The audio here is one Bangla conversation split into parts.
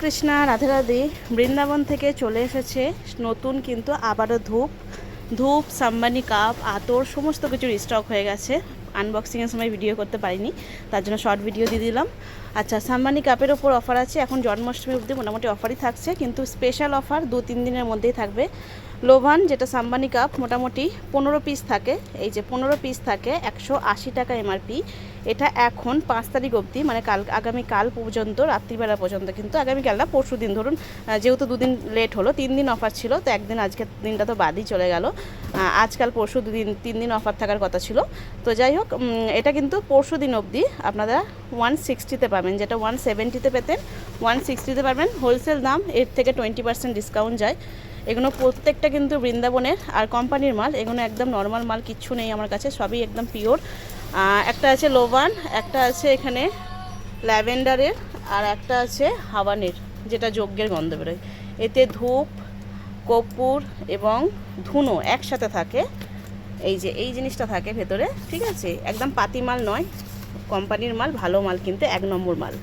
কৃষ্ণা, রাধে রাধে। বৃন্দাবন থেকে চলে এসেছে নতুন কিন্তু আবারও ধূপ সাম্বানি কাপ আতর সমস্ত কিছুর স্টক হয়ে গেছে। আনবক্সিংয়ের সময় ভিডিও করতে পারিনি, তার জন্য শর্ট ভিডিও দিয়ে দিলাম। আচ্ছা, সাম্বানি কাপের ওপর অফার আছে, এখন জন্মাষ্টমী অবধি মোটামুটি অফারই থাকছে, কিন্তু স্পেশাল অফার 2-3 দিনের মধ্যেই থাকবে। লোভান যেটা সাম্বানি কাপ মোটামুটি 15 পিস থাকে, এই যে 15 পিস থাকে 180 টাকা এমআরপি। এটা এখন 5 তারিখ অবধি, মানে আগামীকাল পর্যন্ত, রাত্রিবেলা পর্যন্ত, কিন্তু আগামীকাল না, পরশু দিন ধরুন, যেহেতু 2 দিন লেট হলো, 3 দিন অফার ছিল, তো একদিন আজকের দিনটা তো বাদই চলে গেল। আজকাল পরশু 3 দিন অফার থাকার কথা ছিল। তো যাই হোক, এটা কিন্তু পরশু দিন অবধি আপনারা 160-তে পাবেন, যেটা 170-তে পেতেন 160-তে পাবেন। হোলসেল দাম, এর থেকে 20% ডিসকাউন্ট যায়। এগুলো প্রত্যেকটা কিন্তু বৃন্দাবনের আর কোম্পানির মাল, এগুলো একদম নর্মাল মাল কিচ্ছু নেই আমার কাছে, সবই একদম পিওর। একটা আছে লোভান, একটা আছে এখানে ল্যাভেন্ডারের, আর একটা আছে হাওয়ানের, যেটা যজ্ঞের গন্ধ বেরোয়। এতে ধূপ, কর্পূর এবং ধুনো একসাথে থাকে। এই যে এই জিনিসটা থাকে ভেতরে, ঠিক আছে, একদম পাতি মাল নয়, কোম্পানির মাল, ভালো মাল, কিন্তু 1 নম্বর মাল।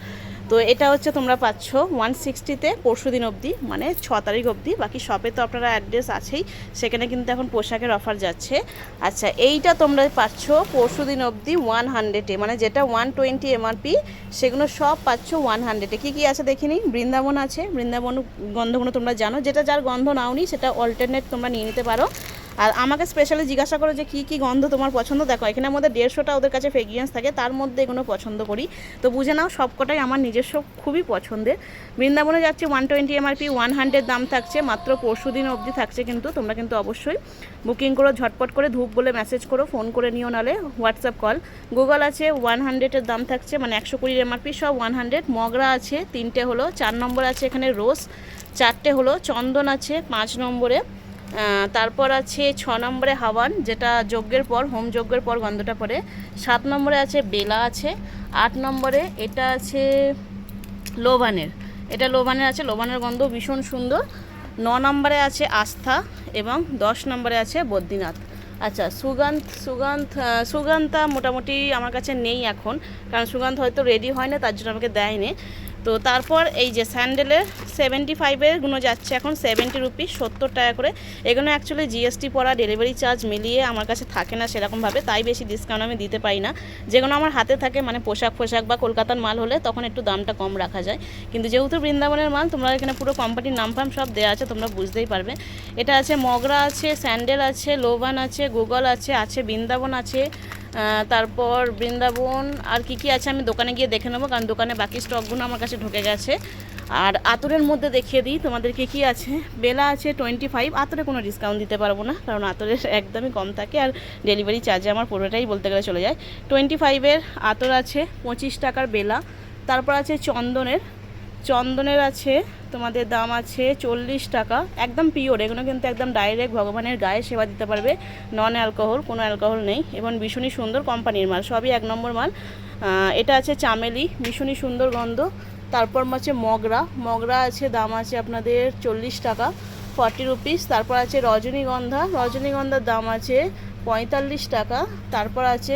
তো এটা হচ্ছে তোমরা পাচ্ছ 160-তে পরশু দিন অবধি, মানে 6 তারিখ অবধি। বাকি শপে তো আপনারা অ্যাড্রেস আছেই, সেখানে কিন্তু এখন পোশাকের অফার যাচ্ছে। আচ্ছা, এইটা তোমরা পাচ্ছ পরশু দিন অবধি 100-এ, মানে যেটা 120 এমআরপি, সেগুলো সব পাচ্ছ 100-এ। কী কী আছে দেখিনি। বৃন্দাবন আছে, বৃন্দাবন গন্ধগুলো তোমরা জানো, যেটা যার গন্ধ নাওনি সেটা অল্টারনেট তোমরা নিয়ে নিতে পারো। আর আমাকে স্পেশালি জিজ্ঞাসা করো যে কী কী গন্ধ তোমার পছন্দ। দেখো, এখানের মধ্যে 150টা ওদের কাছে ফ্রেগরেন্স থাকে, তার মধ্যে এগুলো পছন্দ করি, তো বুঝে নাও সবকটাই আমার নিজস্ব খুবই পছন্দের। বৃন্দাবনে যাচ্ছে 120 এমআরপি, 100 দাম থাকছে, মাত্র পরশু দিন অবধি থাকছে। কিন্তু তোমরা কিন্তু অবশ্যই বুকিং করো, ঝটপট করে ধূপ বলে মেসেজ করো, ফোন করে নিও, নালে হোয়াটসঅ্যাপ কল। গুগল আছে 100-এর দাম থাকছে, মানে 120 এমআরপি, সব 100। মগরা আছে 3টে হলো, 4 নম্বর আছে এখানে রোজ, 4টে হলো, চন্দন আছে 5 নম্বরে, তারপর আছে 6 নম্বরে হাওয়ান, যেটা যজ্ঞের পর, হোম যজ্ঞের পর গন্ধটা পড়ে। 7 নম্বরে আছে বেলা আছে। 8 নম্বরে এটা আছে লোভানের, এটা লোভানের আছে, লোভানের গন্ধ ভীষণ সুন্দর। 9 নম্বরে আছে আস্থা এবং 10 নম্বরে আছে বদ্রীনাথ। আচ্ছা, সুগন্ধা মোটামুটি আমার কাছে নেই এখন, কারণ সুগন্ধ হয়তো রেডি হয় না, তার জন্য আমাকে দেয়নি। তো তারপর এই যে স্যান্ডেলের 75-এর গুলো যাচ্ছে এখন 70 রুপিস, 70 টাকা করে। এগুলো অ্যাকচুয়ালি জিএসটি পড়া, ডেলিভারি চার্জ মিলিয়ে আমার কাছে থাকে না সেরকমভাবে, তাই বেশি ডিসকাউন্ট আমি দিতে পারি না। যেগুলো আমার হাতে থাকে, মানে পোশাক বা কলকাতার মাল হলে, তখন একটু দামটা কম রাখা যায়। কিন্তু যেহেতু বৃন্দাবনের মাল, তোমরা এখানে পুরো কোম্পানির নাম ফাম সব দেওয়া আছে, তোমরা বুঝতেই পারবে। এটা আছে মগরা আছে, স্যান্ডেল আছে, লোভান আছে, গুগল আছে বৃন্দাবন আছে। তারপর বৃন্দাবন আর কি আছে আমি দোকানে গিয়ে দেখে নেবো, কারণ দোকানে বাকি স্টকগুলো আমার কাছে ঢুকে গেছে। আর আতরের মধ্যে দেখিয়ে দিই তোমাদের কী আছে। বেলা আছে 25, আতরে কোনো ডিসকাউন্ট দিতে পারবো না, কারণ আতরের একদমই কম থাকে, আর ডেলিভারি চার্জে আমার পুরোটাই বলতে গেলে চলে যায়। 25-এর আতর আছে 25 টাকার বেলা। তারপর আছে চন্দনের আছে তোমাদের দাম আছে 40 টাকা, একদম পিওর, এগুলো কিন্তু একদম ডাইরেক্ট ভগবানের গায়ে সেবা দিতে পারবে, নন অ্যালকোহল, কোনো অ্যালকোহল নেই, এবং ভীষণই সুন্দর কোম্পানির মাল, সবই 1 নম্বর মাল। এটা আছে চামেলি, ভীষণই সুন্দর গন্ধ। তারপর আছে মগরা আছে, দাম আছে আপনাদের 40 টাকা, 40 রুপিস। তারপর আছে রজনীগন্ধার দাম আছে 45 টাকা। তারপর আছে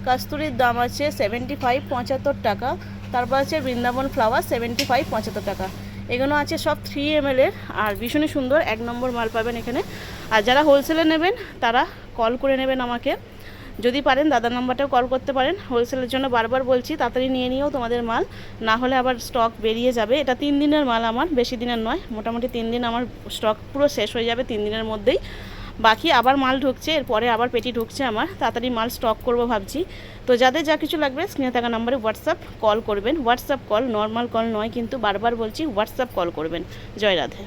কস্তুরির দাম আছে 75 টাকা। তারপর আছে বৃন্দাবন ফ্লাওয়ার 75 টাকা। এগুলো আছে সব 3 ml এর, আর ভীষণই সুন্দর 1 নম্বর মাল পাবেন এখানে। আর যারা হোলসেলে নেবেন তারা কল করে নেবেন আমাকে, যদি পারেন দাদার নাম্বারটাও কল করতে পারেন। হোলসেলের জন্য বারবার বলছি, তাড়াতাড়ি নিয়ে নিও তোমাদের মাল, না হলে আবার স্টক বেরিয়ে যাবে। এটা 3 দিনের মাল আমার, বেশি দিনের নয়, মোটামুটি 3 দিন আমার স্টক পুরো শেষ হয়ে যাবে 3 দিনের মধ্যেই। বাকি আবার মাল ঢুকছে, এরপরে আবার পেটি ঢুকছে আমার, তাড়াতাড়ি মাল স্টক করব ভাবছি। তো যাদের যা কিছু লাগবে স্ক্রিনে থাকা নাম্বারে হোয়াটসঅ্যাপ কল করবেন, হোয়াটসঅ্যাপ কল, নর্মাল কল নয়, কিন্তু বারবার বলছি হোয়াটসঅ্যাপ কল করবেন। জয় রাধে।